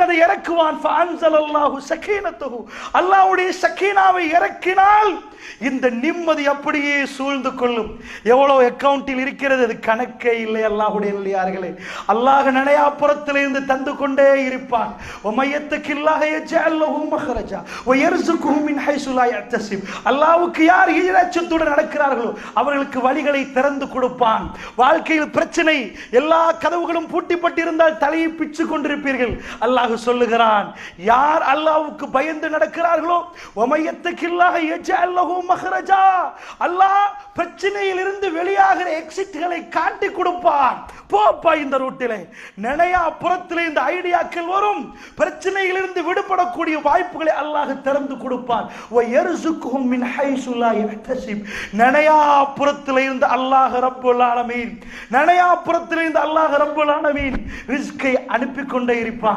அதை இறக்குவான். அல்லாஹ்வுடைய சக்கீனாவை இறக்கினால் இந்த நிம்மதி அப்படியே சூழ்ந்து கொள்ளும். எவ்வளவு அக்கவுண்டில் இருக்கிறது, அது கணக்கே இல்லை. அல்லாஹ்வுடைய நல்லடியார்களே, அல்லாஹ் நனையாப்புறத்திலிருந்து தந்து கொண்டே இருப்பான். அல்லாஹ்வுக்கு யார் ஈரச்சத்துடன் நடக்கிறார்களோ அவர்களுக்கு வழிகளை திறந்து கொடுப்பான். வாழ்க்கையில் பிரச்சனை, எல்லா கதவுகளும் பூட்டிப்பட்டிருந்தால் தலையை பிச்சு கொண்டிருப்பீர்கள். அல்லாஹ் சொல்லுகிறான், யார் அல்லாஹ்வுக்கு பயந்து நடக்கிறார்களோ அல்லாஹ் பிரச்சனையில் இருந்து வெளியாகிற எக்ஸிட்களை காட்டி கொடுப்பான். போப்பா இந்த ரூட்டிலே, நனையா புறத்திலே இந்த ஐடியாக்கள் வரும். பிரச்சனையிலிருந்து விடுபடக்கூடிய வாய்ப்புகளை அல்லாஹ் திறந்து கொடுப்பான். நனையா புறத்திலே இருந்து அல்லாஹ் ரப்புல் ஆலமீன் ரிஸ்கை அனுப்பி கொண்டே இருப்பான்.